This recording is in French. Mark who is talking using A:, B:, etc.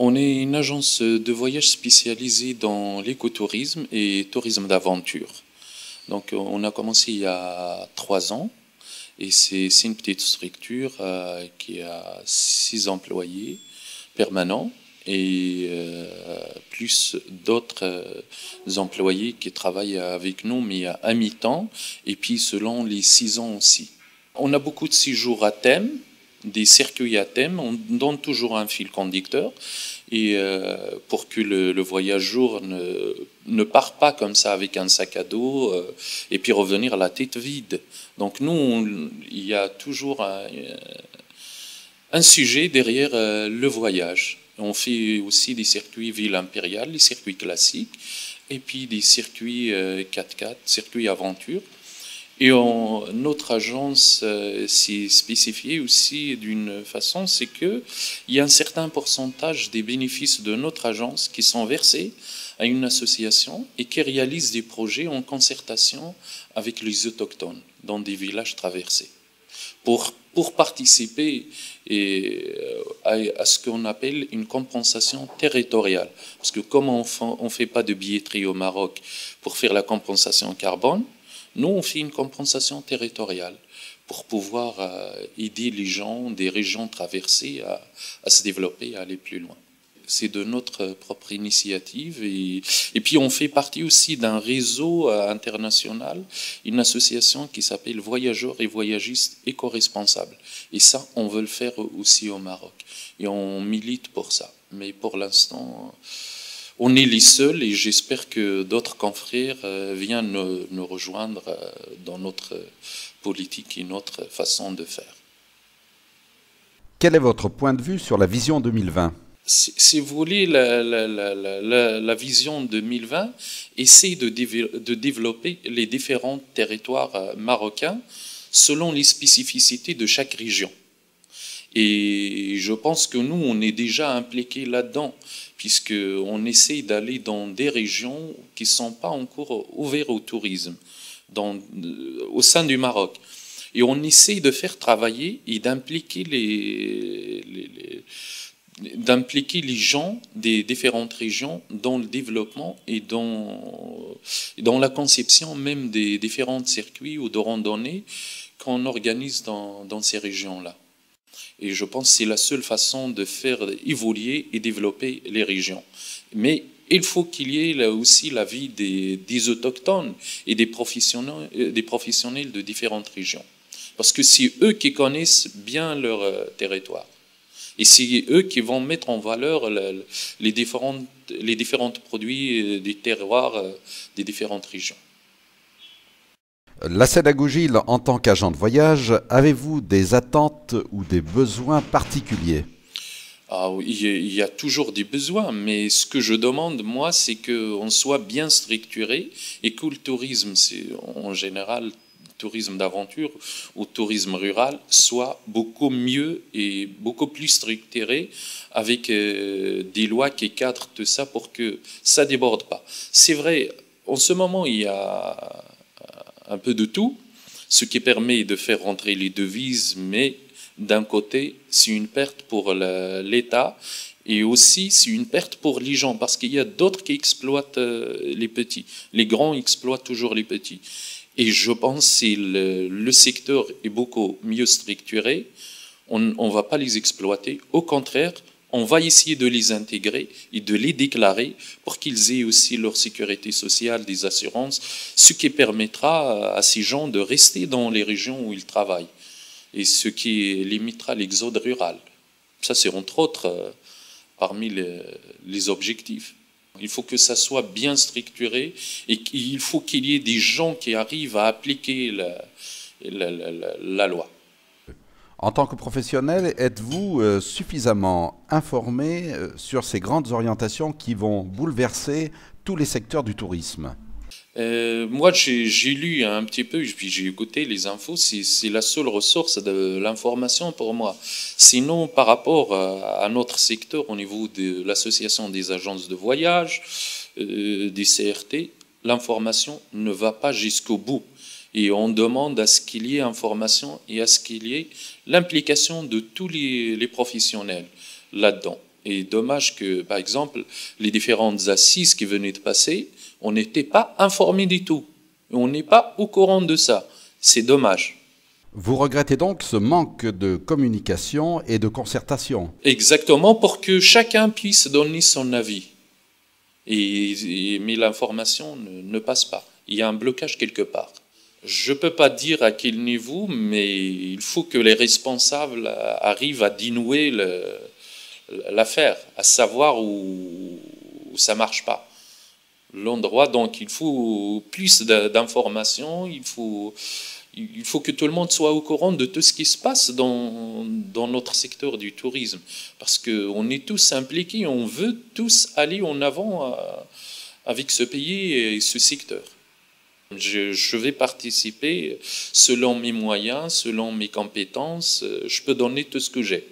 A: On est une agence de voyage spécialisée dans l'écotourisme et tourisme d'aventure. Donc on a commencé il y a 3 ans et c'est une petite structure qui a 6 employés permanents et plus d'autres employés qui travaillent avec nous mais à mi-temps et puis selon les saisons aussi. On a beaucoup de séjours à thème, des circuits à thème, on donne toujours un fil conducteur et pour que le voyageur ne part pas comme ça avec un sac à dos et puis revenir la tête vide. Donc nous, il y a toujours un sujet derrière le voyage. On fait aussi des circuits ville impériale, des circuits classiques et puis des circuits 4x4, circuits aventure. Et notre agence s'est spécifiée aussi d'une façon, c'est qu'il y a un certain pourcentage des bénéfices de notre agence qui sont versés à une association et qui réalise des projets en concertation avec les autochtones dans des villages traversés. Pour participer à ce qu'on appelle une compensation territoriale. Parce que comme on ne fait pas de billetterie au Maroc pour faire la compensation carbone, nous, on fait une compensation territoriale pour pouvoir aider les gens des régions traversées à se développer, à aller plus loin. C'est de notre propre initiative et puis on fait partie aussi d'un réseau international, une association qui s'appelle Voyageurs et Voyagistes éco-responsables. Et ça, on veut le faire aussi au Maroc et on milite pour ça. Mais pour l'instant, on est les seuls et j'espère que d'autres confrères viennent nous rejoindre dans notre politique et notre façon de faire.
B: Quel est votre point de vue sur la vision 2020 ?
A: Si vous voulez, la vision 2020 essaie de développer les différents territoires marocains selon les spécificités de chaque région. Et je pense que nous, on est déjà impliqués là-dedans, puisqu'on essaie d'aller dans des régions qui ne sont pas encore ouvertes au tourisme, au sein du Maroc. Et on essaie de faire travailler et d'impliquer les gens des différentes régions dans le développement et dans la conception même des différents circuits ou de randonnées qu'on organise dans ces régions-là. Et je pense que c'est la seule façon de faire évoluer et développer les régions. Mais il faut qu'il y ait là aussi l'avis des autochtones et des professionnels de différentes régions. Parce que c'est eux qui connaissent bien leur territoire. Et c'est eux qui vont mettre en valeur les différents produits des terroirs des différentes régions.
B: La Sédagougil, en tant qu'agent de voyage, avez-vous des attentes ou des besoins particuliers ?
A: Ah oui, il y a toujours des besoins, mais ce que je demande, moi, c'est qu'on soit bien structuré et que le tourisme, c'est en général tourisme d'aventure ou tourisme rural, soit beaucoup mieux et beaucoup plus structuré avec des lois qui cadrent tout ça pour que ça ne déborde pas. C'est vrai, en ce moment, il y a un peu de tout, ce qui permet de faire rentrer les devises, mais d'un côté, c'est une perte pour l'État et aussi c'est une perte pour les gens parce qu'il y a d'autres qui exploitent les petits. Les grands exploitent toujours les petits. Et je pense que le secteur est beaucoup mieux structuré, on ne va pas les exploiter. Au contraire, on va essayer de les intégrer et de les déclarer pour qu'ils aient aussi leur sécurité sociale, des assurances, ce qui permettra à ces gens de rester dans les régions où ils travaillent et ce qui limitera l'exode rural. Ça, c'est entre autres parmi les objectifs. Il faut que ça soit bien structuré et il faut qu'il y ait des gens qui arrivent à appliquer la loi.
B: En tant que professionnel, êtes-vous suffisamment informé sur ces grandes orientations qui vont bouleverser tous les secteurs du tourisme ?
A: Moi, j'ai lu un petit peu, puis j'ai écouté les infos, c'est la seule ressource de l'information pour moi. Sinon, par rapport à notre secteur, au niveau de l'association des agences de voyage, des CRT, l'information ne va pas jusqu'au bout. Et on demande à ce qu'il y ait information et à ce qu'il y ait l'implication de tous les professionnels là-dedans. Et dommage que, par exemple, les différentes assises qui venaient de passer, on n'était pas informé du tout. On n'est pas au courant de ça. C'est dommage.
B: Vous regrettez donc ce manque de communication et de concertation?
A: Exactement, pour que chacun puisse donner son avis. Mais l'information ne passe pas. Il y a un blocage quelque part. Je ne peux pas dire à quel niveau, mais il faut que les responsables arrivent à dénouer l'affaire, à savoir où ça ne marche pas. L'endroit, donc il faut plus d'informations, il faut que tout le monde soit au courant de tout ce qui se passe dans notre secteur du tourisme. Parce qu'on est tous impliqués, on veut tous aller en avant avec ce pays et ce secteur. Je vais participer selon mes moyens, selon mes compétences, je peux donner tout ce que j'ai.